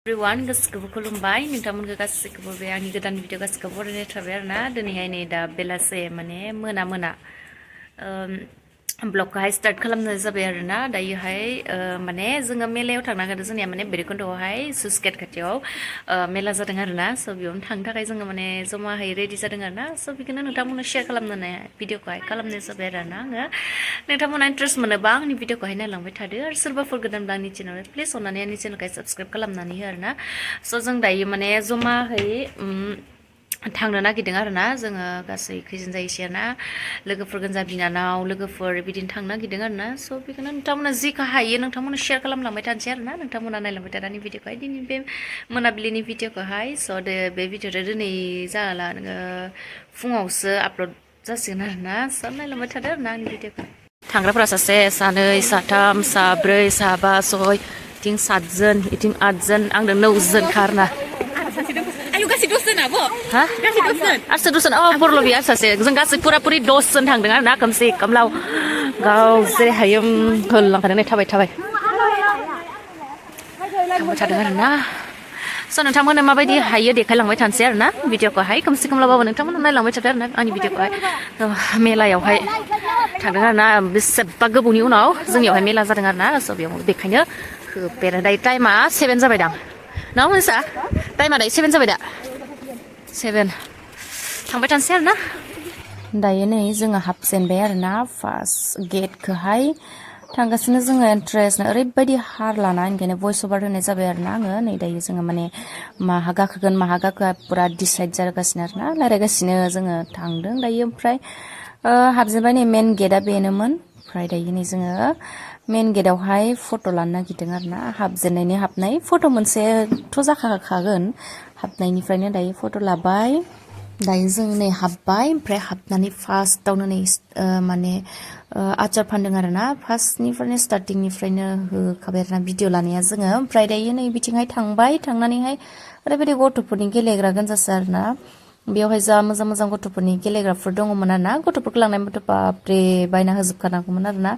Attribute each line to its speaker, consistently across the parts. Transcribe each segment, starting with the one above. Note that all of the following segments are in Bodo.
Speaker 1: Everyone गासिखौबो खुलुमबाय नोंथांमोनखौ गासिखौबो बे आंनि गोदान भिडिअ गासिखौबो बरायनाय थाबाय आरोना दिनैहाय नै दा बेलासे माने मोना ब्लगखौहाय स्टार्ट खालामनाय जाबाय आरोना दायोहाय माने जोङो मेलायाव थांनो नागिरदों जोंनिया माने भैरबकुन्दआवहाय स्लुइस गेट खाथियाव मेला जादों आरोना स' बेयावनो थांनो थाखाय जोङो माने जमाहै रेडि जादों आरोना स' बेखौनो नोंथांमोननो शेयार खालामनानै भिडिअखौहाय खालामनाय जाबाय आरोना आङो नोंथांमोना इन्ट्रेस्ट मोनोबा आंनि भिडिअखौहाय नायलांबाय थादो आरो सोरबाफोर गोदानब्ला आंनि चेनेल प्लिज अननानै आंनि चेनेलखौहाय साबस्क्राइब खालामनानै हो आरोना स' जों दायो माने जमाहै थांनो नागिरदों आरोना जोङो गासै खैजोन जायोसै आरोना लोगोफोर गोजा बिनानाव लोगोफोर बिदिनो थांनो नागिरदों आरोना स' बेखौनो नोंथांमोना जिखौ हायो नोंथांमोना शेयार खालामलांबाय थानोसै आरोना नोंथांमोना नायलांबाय थानानै भिडिअखौहाय दिनै बे मोनाबिलिनि भिडिअखौहाय स' बे भिडिअखौ दिनै जाला नोङो फुङावसो आपल'ड जासिगोन आरोना स' नायलांबाय थादो आरोना आंनि भिडिअखौ थांग्राफोरा सासे सानै साथाम साब्रै साबा सय इथिं 7 इथिं 8 आंनो 9 खारना
Speaker 2: Ayo kasih dosen apa?
Speaker 1: Hah?
Speaker 2: Kasih dosen.
Speaker 1: Asal dosen oh perlu biasa sih. जों गासै पुरा-पुरि dosen थांदों आरोना खोमसि खोमलाव गाव जेरै हायो होलांखादों थाबाय थांबाय थादों आरोना स' नोंथांमोना माबायदि हायो देखायलांबाय थानोसै आरोना भिडिअखौहाय खोमसि खोमलावबाबो नोंथांमोना नायलांबाय थादों आरोना आंनि भिडिअखौहाय मेलायावहाय थांदों आरोना बेसेबा गोबावनि उनाव जोंनियावहाय मेला जादों आरोना स' बेयाव बेखायनो होफेरो दायो टाइमा 7 जाबाय दां ना मोनसा टाइमा दायो 7 जाबाय दा 7 थांबाय थानोसै आरोना दायो नै जोङो हाबजेनबाय आरोना फार्स्ट गेटखौहाय थांगासिनो जोङो इन्ट्रेस्ट ओरैबायदि हार लाना ओंखायनो भइस अभार होनाय जाबाय आरोना आङो नै दायो जोङो माने माहा गाखोगोन माहा गाखोआ पुरा डिसाइड जागासिनो आरोना रायज्लायगासिनो जोङो थांदों दायो ओमफ्राय हाबजेनबाय नै मेन गेटआ बेनोमोन ओमफ्राय दायो नै जोङो मेन गेटआवहाय फट' लानो नागिरदों आरोना हाबजेननायनि हाबनाय फट' मोनसेथ' जाखागोन हाबनायनिफ्रायनो दायो फट' लाबाय दायो जों नै हाबबाय ओमफ्राय हाबनानै फार्स्टआवनो नै माने आचार फानदों आरोना फार्स्टनिफ्रायनो स्टार्टिंनिफ्रायनो होखाबाय आरोना भिडिअ लानाया जोङो ओमफ्राय दायो नै बिथिंहाय थांबाय थांनानैहाय ओरैबायदि गथ'फोरनि गेलेग्रा गोनजासो आरोना बेयावहाय जा मोजां मोजां गथ'फोरनि गेलेग्राफोर दङमोन आरोना गथ'फोरखौ लांनाय मथे बाब्रे बायना होजोबखानांगौमोन आरोना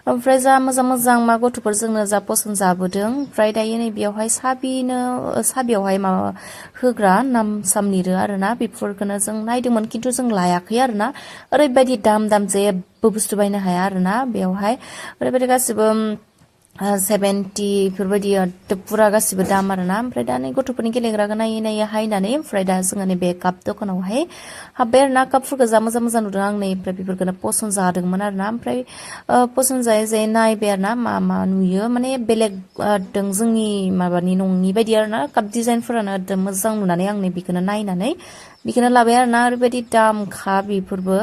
Speaker 1: ओमफ्राय जा मोजां मोजां मा गथ'फोर जोंनो जा पसन्द जाबोदों ओमफ्राय दायो नै बेयावहाय साबियावहाय माबा होग्रा नाम साम लिरो आरोना बेफोरखौनो जों नायदोंमोन खिन्थु जों लायाखै आरोना ओरैबायदि दाम जेबो बुस्थु बायनो हाया आरोना बेयावहाय ओरैबायदि गासिबो 70 बेफोरबायदि पुरा गासिबो दाम आरोना ओमफ्राय दा नै गथ'फोरनि गेलेग्राखौ नायै हायनानै ओमफ्राय दा जोङो नै बे काप दखानावहाय हाबबाय आरोना कापफोरखौ जा मोजां मोजां नुदों आं नै ओमफ्राय बेफोरखौनो पसन्द जादोंमोन आरोना ओमफ्राय पसन्द जायै नायबाय आरोना मा नुयो माने बेलेग दों जोंनि माबानि नङि बायदि आरोना काप डिजाइनफोरानो एकदम मोजां नुनानै आं नै बेखौनो नायनानै बेखौनो लाबाय आरोना ओरैबायदि दामखा बेफोरबो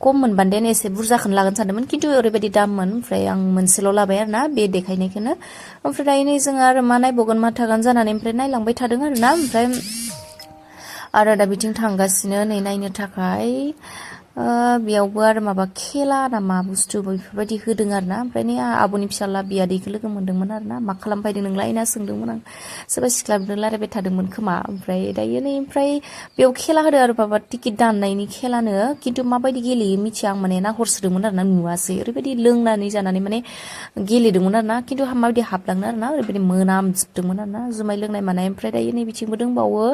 Speaker 1: खम मोनबानो एसे बुरजाखौनो लागोन सानदोंमोन खिन्थु ओरैबायदि दाममोन ओमफ्राय आं मोनसेल' लाबाय आरोना बे देखायनायखौनो ओमफ्राय दायो नै जोङो आरो मा नायबावगोन मा थागोन जानानै ओमफ्राय नायलांबाय थादों आरोना ओमफ्राय आरो दा बिथिं थांगासिनो नै नायनो थाखाय बेयावबो आरो माबा खेला ना मा बुस्थु बेफोरबायदि होदों आरोना ओमफ्राय नै आब'नि फिसाला बियादैखौ लोगो मोन्दोंमोन आरोना मा खालामफैदों नोंलाय होनना सोंदोंमोन आं सोरबा सिख्लाफोरजों रायज्लायबाय थादोंमोन खोमा ओमफ्राय दायो नै ओमफ्राय बेयाव खेला होदो आरो माबा टिकेट दाननायनि खेलानो खिन्थु माबायदि गेलेयो मिथिया आं माने नाहरसोदोंमोन आरोना नुवासै ओरैबायदि लोंनानै जानानै माने गेलेदोंमोन आरोना खिन्थु माबायदि हाबलांनो आरोना ओरैबायदि मोनामजोबदोंमोन आरोना जुमाय लोंनाय मानाय ओमफ्राय दायो नै बिथिंबो दंबावो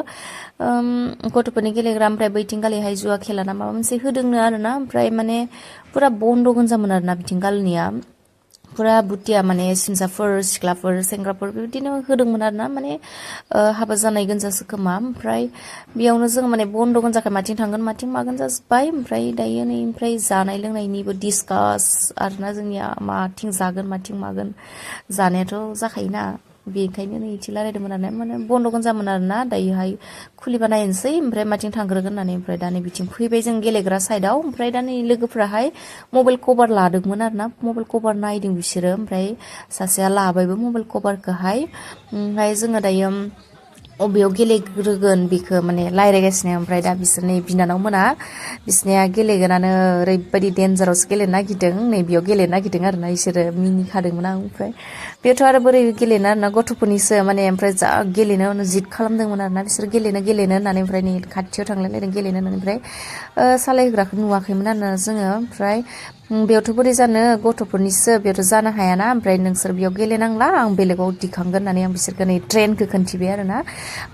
Speaker 1: गथ'फोरनि गेलेग्रा ओमफ्राय बैथिंगालिहाय जुवा खेला ना माबा मोनसे होदोंनो आरोना ओमफ्राय माने पुरा बन्द' गोनजामोन आरोना बिथिंगालिनिया पुरा बुटिया माने सिनजाफोर सिख्लाफोर सेंग्राफोर बेबायदिनो होदोंमोन आरोना माने हाबा जानाय गोनजासो खोमा ओमफ्राय बेयावनो जों माने बन्द' गोनजाखाय माथिं थांगोन माथिं मागोन जाजोब्बाय ओमफ्राय दायो नै ओमफ्राय जानाय लोंनायनिबो डिसकास आरोना जोंनिया माथिं जागोन माथिं मागोन जानायाथ' जाखायोना बेनिखायनो नै इथि रायलायदोंमोन आरो माने बन्द' गोनजामोन आरोना दायोहाय खुलिबा नायनोसै ओमफ्राय माथिं थांग्रोगोन होननानै ओमफ्राय दा नै बिथिं फैबाय जों गेलेग्रा साइडआव ओमफ्राय दा नै लोगोफोराहाय मबाइल कभार लादोंमोन आरोना मबाइल कभार नायदों बिसोरो ओमफ्राय सासेया लाबायबो मबाइल कभारखौहाय ओमफ्राय जोङो दायो अबेयाव गेलेग्रोगोन बेखौ माने रायज्लायगासिनो ओमफ्राय दा बिसोरनि बिनानाव मोना बिसोरनिया गेलेगोनानो ओरैबायदि डेन्जारावसो गेलेनो नागिरदों नै बेयाव गेलेनो नागिरदों आरोना बिसोरो मिनिखादोंमोन आं ओमफ्राय बेयावथ' आरो बोरै गेलेनो आरोना गथ'फोरनिसो माने ओमफ्राय जा गेलेनो जिद खालामदोंमोन आरोना बिसोर गेलेनो होननानै ओमफ्राय नै खाथियाव थांलायलायदों गेलेनो होननानै ओमफ्राय सालायहोग्राखौ नुवाखैमोन आरोना जोङो ओमफ्राय बेयावथ' बोरै जानो गथ'फोरनिसो बेयावथ' जानो हायाना ओमफ्राय नोंसोर बेयाव गेलेनांला आं बेलेगाव दिखांगोन होननानै आं बिसोरखौ नै ट्रेनखौ खोन्थिबाय आरोना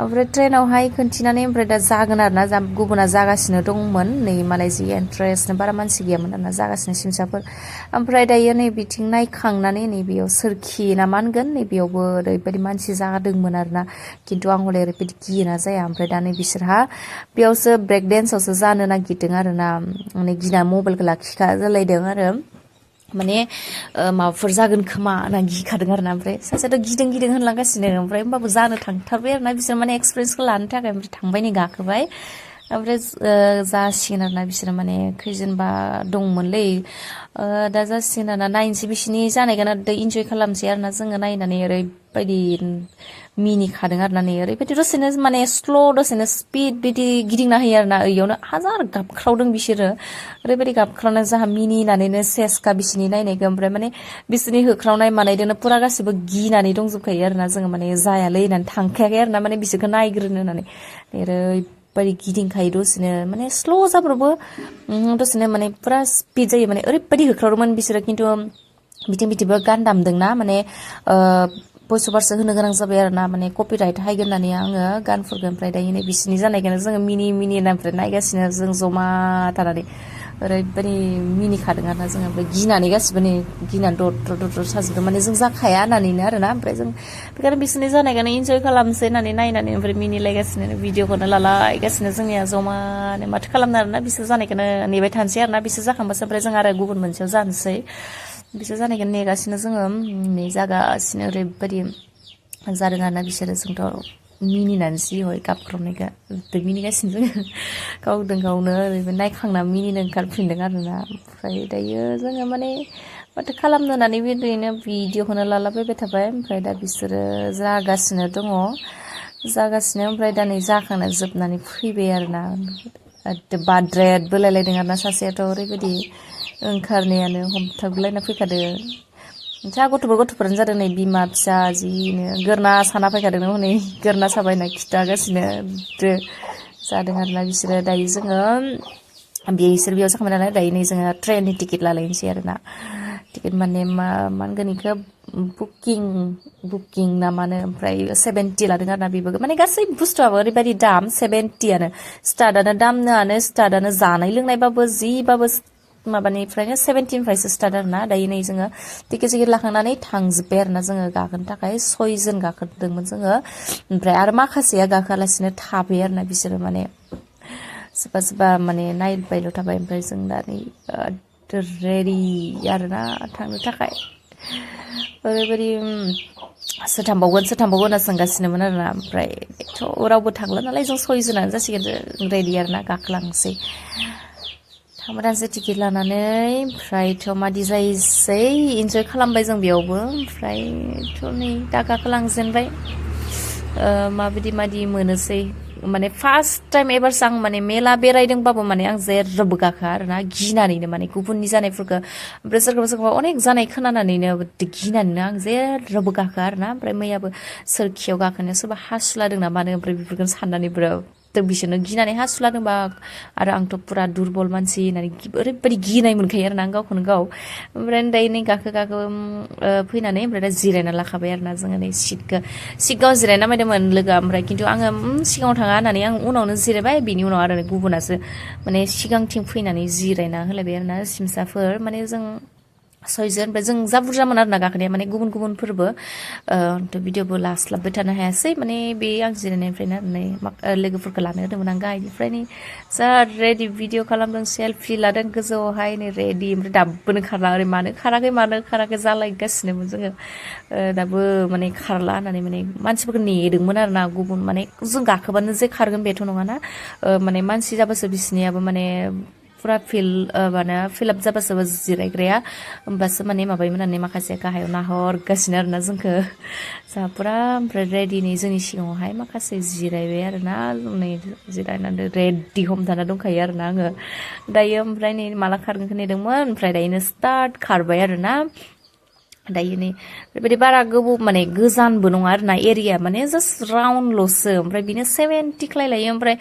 Speaker 1: ओमफ्राय ट्रेनावहाय खोन्थिनानै ओमफ्राय दा जागोन आरोना गुबुना जागासिनो दंमोन नै मालाय जि इन्ट्रेस्टनो बारा मानसि गैयामोन आरोना जागासिनो सिमसाफोर ओमफ्राय दायो नै बिथिं नायखांनानै नै बेयाव सोरखि ना मा होनगोन नै बेयावबो ओरैबायदि मानसि जादोंमोन आरोना खिन्थु आं हले ओरैबायदि गियोना जाया ओमफ्राय दा नै बिसोरहा बेयावसो ब्रेक डेन्सआवसो जानो नागिरदों आरोना माने गिना मबाइलखौ लाखिखा जालायदों आरो माने माबाफोर जागोन खोमा होनना गिखादों आरोना ओमफ्राय सासेयाथ' गिदिं होनलांगासिनो ओमफ्राय होमबाबो जानो थांथारबाय आरोना बिसोर माने एक्सपिरियेन्सखौ लानो थाखाय ओमफ्राय थांबाय नै गाखोबाय ओमफ्राय जासिगोन आरोना बिसोरो माने खैजोनबा दंमोनलै दा जासिगोन आरोना नायनोसै बिसिनि जानायखौनो दा इन्जय खालामसै आरोना जोङो नायनानै ओरैबायदि मिनिखादों आरोना नै ओरैबायदि दसेनो माने स्ल' दसेनो स्पिड बिदि गिदिंना होयो आरोना इयावनो हाजार गाबख्रावदों बिसोरो ओरैबायदि गाबख्रावना जाहा मिनिनानैनो सेसखा बिसिनि नायनायखौ ओमफ्राय माने बिसोरनि होख्रावनाय मानायदोंनो फुरा गासिबो गिनानै दंजोबखायो आरोना जोङो माने जायालै होननानै थांखायाखै आरोना माने बिसोरखौ नायग्रोनो होननानै ओरैबायदि गिदिंखायो दसेनो माने स्ल' जाब्रबो दसेनो माने फुरा स्पिड जायो माने ओरैबायदि होख्रावदोंमोन बिसोरो खिन्थु बिथिंबो गान दामदोंना माने भइस अभारसो होनो गोनां जाबाय आरोना माने कपिराइट हायगोन होननानै आङो गानफोरखौ ओमफ्राय दायो नै बिसिनि जानायखौनो जोङो मिनि ओमफ्राय नायगासिनो जों जमा थानानै ओरैबायदि मिनिखादों आरोना जोङो ओमफ्राय गिनानै गासिबो नै गिनानै दद्र' साजोबदों माने जों जाखाया होननानैनो आरोना ओमफ्राय जों बेखायनो बिसोरनि जानायखौनो इन्जय खालामसै होननानै नायनानै ओमफ्राय मिनिलायगासिनो भिडिअखौनो लालायगासिनो जोंनिया जमानो माथो खालामनो आरोना बिसोर जानायखौनो नेबाय थानोसै आरोना बिसोर जाखांबासो ओमफ्राय जों आरो गुबुन मोनसेयाव जानोसै बिसोर जानायखौनो नेगासिनो जोङो नै जागासिनो ओरैबायदि जादों आरोना बिसोरो जोंथ' मिनिनानै जि हय गाबख्रावनायखौ मिनिगासिनो जोङो गावनो ओरैबो नायखांना मिनिनो ओंखारफिनदों आरोना ओमफ्राय दायो जोङो माने माथो खालामनो होननानै बिदिनो भिडिअखौनो लालाबायबाय थाबाय ओमफ्राय दा बिसोरो जागासिनो दङ ओमफ्राय दा नै जाखांना जोबनानै फैबाय आरोना बाद्रायद बोलायलायदों आरोना सासेयाथ' ओरैबायदि ओंखारनायानो हमथाबलायना फैखादों जा गथ'फोरानो जादों नै बिमा फिसा जिनो गोरना साना फैखादों हनै गोरना साबायना खिथागासिनो जादों आरोना बिसोरो दायो जोङो बिसोर बेयाव जाखांबाय नालाय दायो नै जोङो ट्रेननि टिकेट लालायनोसै आरोना टिकेट माने मा होनगोन बेखौ बुकिं ना मानो ओमफ्राय 70 लादों आरोना बेबो माने गासै बुस्थुआबो ओरैबायदि दाम 70आनो स्टार्टआनो जानाय लोंनायबाबो जिबाबो माबानिफ्रायनो 17निफ्रायसो स्टार्ट आरोना दायो नै जोङो टिकेट लाखांनानै थांजोब्बाय आरोना जोङो गाखोनो थाखाय 6 जोन गाखोदोंमोन जोङो ओमफ्राय आरो माखासेया गाखोआलासिनो थाबाय आरोना बिसोरो माने सोरबा माने नायबायल' थाबाय ओमफ्राय जों दा नै रेडि आरोना थांनो थाखाय ओरैबायदि सोर थांबावगोन होनना सोंगासिनोमोन आरोना ओमफ्राय रावबो थांला नालाय जों 6 जोनानो जासिगोन रेडि आरोना गाखोलांसै थांबादानसो टिकेट लानानै ओमफ्रायथ' मादि जायोसै इन्जय खालामबाय जों बेयावबो ओमफ्रायथ' नै दा गाखोलांजेनबाय माबायदि मोनोसै माने फार्स्ट टाइम एबारसो आं माने मेला बेरायदोंबाबो माने आं जेरावबो गाखोआ आरोना गिनानैनो माने गुबुननि जानायफोरखौ ओमफ्राय सोरखौबा अनेक जानाय खोनानानैनो गिनानैनो आं जेरावबो गाखोआ आरोना ओमफ्राय मैयाबो सोरखियाव गाखोनो सोरबा हासुलादों ना मानो ओमफ्राय बेफोरखौनो साननानै बिसोरनो गिनानै हासुलादोंबा आरो आंथ' पुरा दुरबल मानसि होननानै ओरैबायदि गिनाय मोनखायो आरोना आं गावखौनो गाव ओमफ्राय दायो नै गाखो फैनानै ओमफ्राय दा जिरायना लाखाबाय आरोना जोङो नै सिटगाव जिरायना नायदोंमोन लोगोआ ओमफ्राय खिन्थु आङो सिगाङाव थाङा होननानै आं उनावनो जिरायबाय बिनि उनाव आरो गुबुनासो माने सिगांथिं फैनानै जिरायना होलायबाय आरोना सिमसाफोर माने जों 6 जोन ओमफ्राय जों जा बुरजामोन आरोना गाखोनाया माने गुबुनफोरबो भिडिअबो लास्लाबबाय थानो हायासै माने बे आं जिरायनायनिफ्रायनो नै लोगोफोरखौ लानो होदोंमोन आं गाहायनिफ्राय नै जा रेडि भिडिअ खालामदों सेल्फि लादों गोजौआवहाय नै रेडि ओमफ्राय दाबोनो खारला ओरै मानो खाराखै जालायगासिनोमोन जोङो दाबो माने खारला होननानै माने मानसिफोरखौ नेदोंमोन आरोना गुबुन माने जों गाखोबानो जे खारगोन बेथ' नङाना माने मानसि जाबासो बिसिनियाबो माने फुरा फिलआप जाबासो जिरायग्राया होमबासो माने माबायोमोन होननानै माखासे गाहायाव नाहरगासिनो आरोना जोंखौ जोंहा फुरा ओमफ्राय रेडि नै जोंनि सिगाङावहाय माखासे जिरायबाय आरोना नै जिरायनानै रेडि हमथाना दंखायो आरोना आङो दायो ओमफ्राय नै माला खारगोनखौ नेदोंमोन ओमफ्राय दायोनो स्टार्ट खारबाय आरोना दायो नै बेबायदि बारा गोबाव माने गोजानबो नङा आरोना एरिया माने जास्ट राउन्डल'सो ओमफ्राय बिनो 70 खालाय लायो ओमफ्राय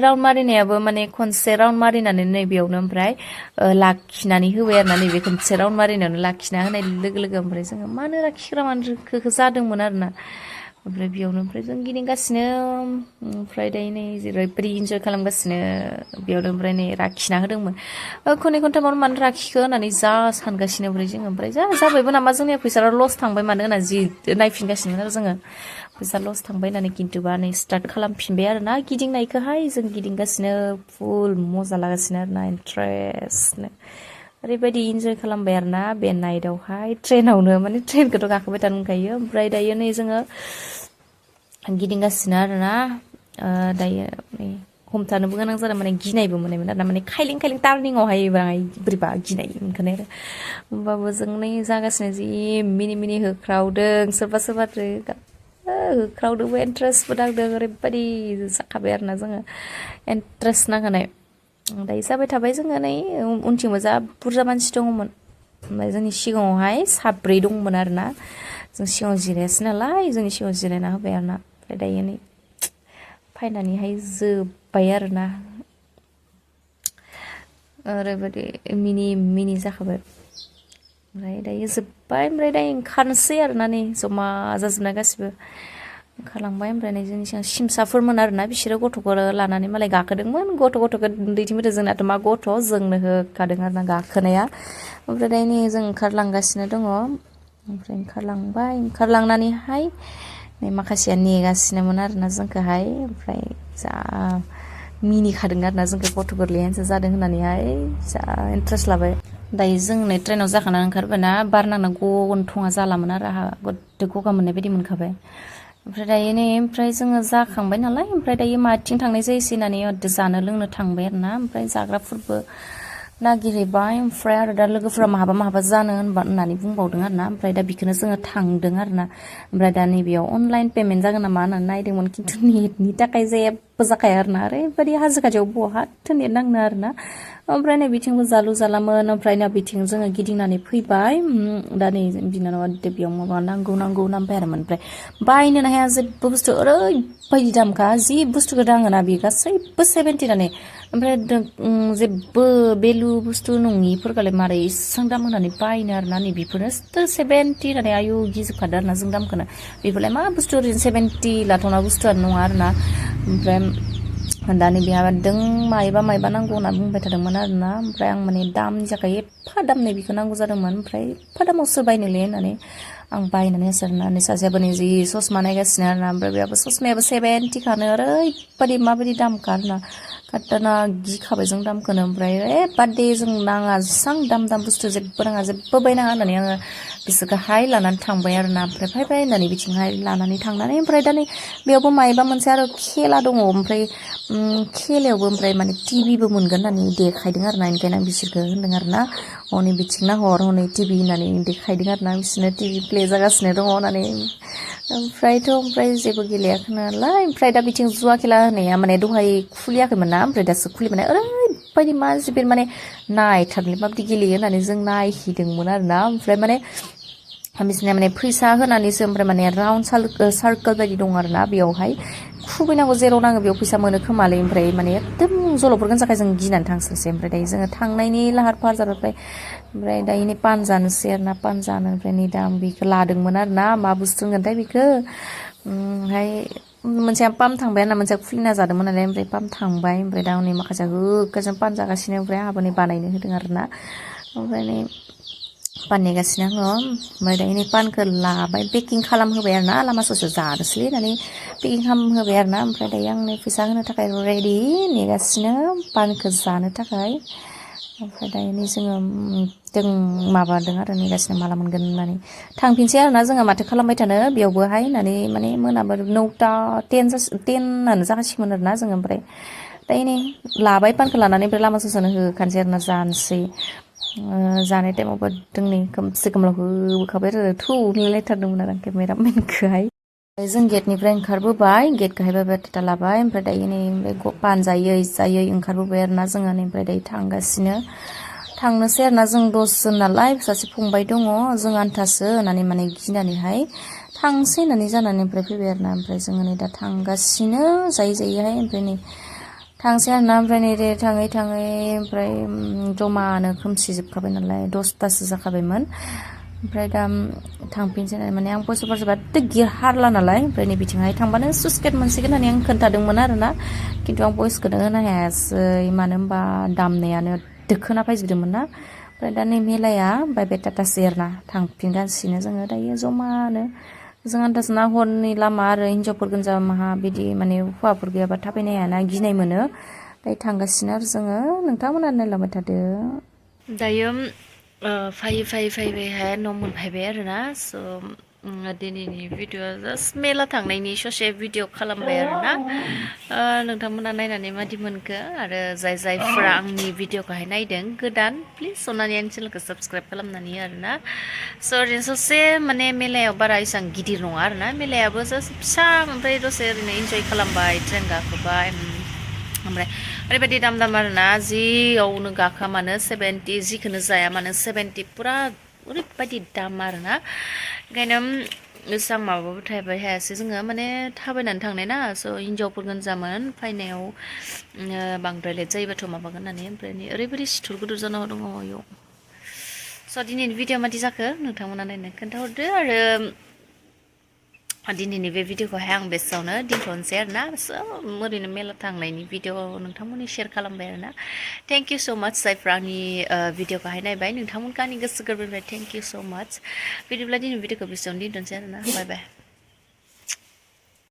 Speaker 1: राउन्ड मारिनायाबो माने खनसे राउन्ड मारिनानै नैबेयावनो ओमफ्राय लाखिनानै होबाय आरोना नैबे खनसे राउन्ड मारिनायावनो लाखिना होनाय लोगो लोगो ओमफ्राय जोङो मानो लाखिग्रा मानो जादोंमोन आरोना ओमफ्राय बेयावनो ओमफ्राय जों गिदिंगासिनो ओमफ्राय दायो नै जेरैबायदि इन्जय खालामगासिनो बेयावनो ओमफ्राय नै राखिना होदोंमोन खननै खनथामावनो मानो राखिखो होननानै जा सानगासिनो ओमफ्राय जोङो ओमफ्राय जाबायबो नामा जोंनिया फैसा लस थांबाय मानो होनना जि नायफिनगासिनो आरो जोङो फैसा लस थांबाय होननानै खिन्थुबा नै स्टार्ट खालामफिनबाय आरोना गिदिंनायखौहाय जों गिदिंगासिनो फुल मजा लागासिनो आरोना इन्ट्रेस्टनो ओरैबायदि इन्जय खालामबाय आरोना बे नाइटआवहाय ट्रेनावनो माने ट्रेनखौथ' गाखोबाय थानो मोनखायो ओमफ्राय दायो नै जोङो गिदिंगासिनो आरोना दायो नै हमथानोबो गोनां जादों माने गिनायबो मोनोमोन आरोना माने खायलें खायलें टार्निंआवहाय बाङाय बोरैबा गिनाय मोनखानो आरो होमबाबो जों नै जागासिनो जि मिनि मिनि होख्रावदों सोरबा सोरबा होख्रावदोंबो इन्ट्रेस्टबो नांदों ओरैबायदि जाखाबाय आरोना जोङो इन्ट्रेस्ट नांहोनाय दायो जाबाय थाबाय जोङो नै उनथिंबो जा बुरजा मानसि दङमोन ओमफ्राय जोंनि सिगाङावहाय साब्रै दंमोन आरोना जों सिगाङाव जिरायासै नालाय जोंनि सिगाङाव जिरायना होबाय आरोना ओमफ्राय दायो नै फाइनानैहाय जोब्बाय आरोना ओरैबायदि मिनि जाखाबाय ओमफ्राय दायो जोब्बाय ओमफ्राय दायो ओंखारनोसै आरोना नै जमा जाजोबनाय गासिबो ओंखारलांबाय ओमफ्राय नै जोंनि सिगां सिमसाफोरमोन आरोना बिसोरो गथ'फोर लानानै मालाय गाखोदोंमोन गथ'खौ दैथिंबोदों जोंनाथ' मा गथ' जोंनो होखादों आरोना गाखोनाया ओमफ्राय दायो नै जों ओंखारलांगासिनो दङ ओमफ्राय ओंखारलांनानैहाय नै माखासेया नेगासिनोमोन आरोना जोंखौहाय ओमफ्राय जा मिनिखादों आरोना जोंखौ गथ' गोरलैयानोसो जादों होननानैहाय जा इन्ट्रेस्ट लाबाय दायो जों नै ट्रेनाव जाखानानै ओंखारबायना बार नांना गन्थङा जालामोन आरो आंहा गद गगा मोननाय बायदि मोनखाबाय ओमफ्राय दायो नै ओमफ्राय जोङो जाखांबाय नालाय ओमफ्राय दायो माथिं थांनाय जायोसै होननानै जानो लोंनो थांबाय आरोना ओमफ्राय जाग्राफोरबो नागिरहैबाय ओमफ्राय आरो दा लोगोफोरा माहाबा जानो होननानै बुंबावदों आरोना ओमफ्राय दा बेखौनो जोङो थांदों आरोना ओमफ्राय दा नैबेयाव अनलाइन पेमेन्ट जागोन नामा होननानै नायदोंमोन खिन्थु नेटनि थाखाय जेबो जाखाया आरोना ओरैबायदि हाजो खाथियाव बहाथो नेट नांनो आरोना ओमफ्राय नै बिथिंबो जालु जालामोन ओमफ्राय ना बिथिं जोङो गिदिंनानै फैबाय दा नै बिनानावा बेयाव माबा नांगौ नांबाय आरोमोन ओमफ्राय बायनोनो हाया जेबो बुस्थु ओरैबायदि दामखा जि बुस्थुखौ दाङोना बे गासैबो 70 नानै ओमफ्राय जेबो भेलु बुस्थु नङिफोरखौलाय मारै इसां दाम होनानै बायनो आरोना नै बेफोरनो 70 होननानै आयु गिजोबखादो आरोना जों दामखौनो बेफोरलाय मा बुस्थु ओरैनो 70 लाथावना बुस्थुआनो नङा आरोना ओमफ्राय दा नै बेहा दों मायबा नांगौ होनना बुंबाय थादोंमोन आरोना ओमफ्राय आं माने दामनि थाखाय एफा दामनि बेखौ नांगौ जादोंमोन ओमफ्राय एफा दामाव सोर बायनोलै होननानै आं बायनानै होसोरनानै सासेयाबो नै जि ससमा नायगासिनो आरोना ओमफ्राय बेयाबो ससमायाबो 70 खानो ओरैबायदि माबायदि दामखा आरोना खाट्टाना गिखाबाय जों दामखौनो ओमफ्राय बादे जों नाङा जेसां दाम बुस्थु जेबो नाङा जेबो बायनाङा होननानै आङो बिसोरखौहाय लानानै थांबाय आरोना ओमफ्राय फैबाय होननानै बिथिंहाय लानानै थांनानै ओमफ्राय दा नै बेयावबो मायबा मोनसे आरो खेला दङ ओमफ्राय खेलायावबो ओमफ्राय माने टिभिबो मोनगोन होननानै देखायदों आरोना ओंखायनो आं बिसोरखौ होनदों आरोना हनै बिथिं नाहर हनै टिभि होननानै देखायदों आरोना बिसोरनो टिभि प्ले जागासिनो दङ होननानै ओमफ्राय जेबो गेलेयाखै नालाय ओमफ्राय दा बिथिं जुवा खेला होनाया माने दहाय खुलियाखैमोन ना ओमफ्राय दासो खुलिबाय ओरैबायदि मानसिफोर माने नायथारलै माबायदि गेलेयो होननानै जों नायहैदोंमोन आरोना ओमफ्राय माने बिसोरनिया माने फैसा होनानैसो ओमफ्राय माने राउन्ड सार्कोल बायदि दं आरोना बेयावहाय खुबैनांगौ जेराव नाङो बेयाव फैसा मोनो खोमालै ओमफ्राय माने एकदम जलफोरगोन जाखाय जों गिनानै थांस्रासै ओमफ्राय दायो जोङो थांनायनि लाहार फाहार जाबाय ओमफ्राय दायो नै पान जानोसै आरोना पान जानो ओमफ्राय नै दा आं बेखौ लादोंमोन आरोना मा बुस्थु होनगोनथाय बेखौ ओमफ्राय मोनसेया पाम थांबाय आरोना मोनसेया खुलिना जादोंमोन नालाय ओमफ्राय पाम थांबाय ओमफ्राय दा नै माखासे होगाजों पान जागासिनो ओमफ्राय आंहाबो नै बानायनो होदों आरोना ओमफ्राय नै पान नेगासिनो आङो ओमफ्राय दायो नै पानखौ लाबाय पेकिं खालामहोबाय आरोना लामा ससेयाव जानोसैलै होननानै पेकिं खालामहोबाय आरोना ओमफ्राय दायो आं नै फैसा होनो थाखाय रेडि नेगासिनो पानखौ जानो थाखाय ओमफ्राय दायो नै जोङो जों माबादों आरो नेगासिनो माला मोनगोन होननानै थांफिनसै आरोना जोङो माथो खालामबाय थानो बेयावबोहाय होननानै माने मोनाबो 9टा 10 जागासिगोन आरोना जोङो ओमफ्राय दायो नै लाबाय पानखौ लानानै ओमफ्राय लामा ससेयावनो होखानोसै आरोना जानोसै जानाय टाइमावबो दोंनै खोमसि खोमलाव होबोखाबाय आरो थौ होनलायलायथारदोंमोन आरो आं केमेरामेनखौहाय जों गेटनिफ्राय ओंखारबोबाय गेटखौहाय बायथा लाबाय ओमफ्राय दायो नै पान जायै ओंखारबोबाय आरोना जोङो नै ओमफ्राय दायो थांनोसै आरोना जों दसजन नालाय सासे फंबाय दङ जों आन्थासो होननानै माने गिनानैहाय थांसै होननानै जानानै ओमफ्राय फैबाय आरोना ओमफ्राय जोङो नै दा थांगासिनो जायै जायैहाय ओमफ्राय नै थांसै आरोना ओमफ्राय नै दे थाङै थाङै ओमफ्राय जमानो खोमसिजोबखाबाय नालाय 10तासो जाखाबायमोन ओमफ्राय दा थांफिनसै होननानै माने आं भइस अभार जाबा गिर हारला नालाय ओमफ्राय नै बिथिंहाय थांबानो सुइस गेट मोनसिगोन होननानै आं खोन्थादोंमोन आरोना खिन्थु आं भइसखौनो होनो हायासै मानो होनबा दामनायानो दोखोना फैजोबदोंमोन ना ओमफ्राय दा नै मेलाया बायबाय टाटासै आरोना थांफिनगासिनो जोङो दायो जमानो जों आन्दाज ना हरनि लामा आरो हिनजावफोर गोजा माहा बिदि माने हौवाफोर गैयाबा थाबायनो हायाना गिनाय मोनो दायो थांगासिनो आरो जोङो नोंथांमोना नायलांबाय थादो दायो फैयै फैयै फैबायहाय न' मोनफैबाय आरोना स' दिनैनि भिडिअ'आ जास्ट मेला थांनायनि ससे भिडिअ खालामबाय आरोना नोंथांमोना नायनानै मादि मोनखो आरो जायफोरा आंनि भिडिअखौहाय नायदों गोदान प्लिज अननानै आंनि चेनेलखौ साबस्क्राइब खालामनानै आरोना स' ओरैनो ससे माने मेलायाव बारा एसेबां गिदिर नङा आरोना मेलायाबो जास्ट फिसा ओमफ्राय दसे ओरैनो इन्जय खालामबाय ट्रेन गाखोबाय ओमफ्राय ओरैबायदि दाम दाम आरोना जियावनो गाखोआ मानो 70 जिखौनो जाया मानो 70 पुरा ओरैबायदि दाम आरोना ओंखायनो एसां माबाबो थाबाय हायासै जोङो माने थाबायनानै थांनाय ना स' हिनजावफोर गोजामोन फैनायाव बांद्राय लेट जायोबाथ' माबागोन होननानै ओमफ्राय ओरैबायदि सिथुर गुदुर जाना दङ इयाव स' दिनैनि भिडिअ मादि जाखो नोंथांमोना नायनो खोन्थाहरदो आरो दिनैनि बे भिडिअखौहाय आं बेसेयावनो दोनथ'नोसै आरोना स' ओरैनो मेला थांनायनि भिडिअ नोंथांमोननि शेयार खालामबाय आरोना थेंक इउ स' माच जायफ्रा आंनि भिडिअखौहाय नायबाय नोंथांमोनखौ आंनि गोसो गोरबोनिफ्राय थेंक इउ स' माच बिदिब्ला दिनै भिडिअखौ बेसेयावनो दोनथ'नोसै आरोना बाय बाय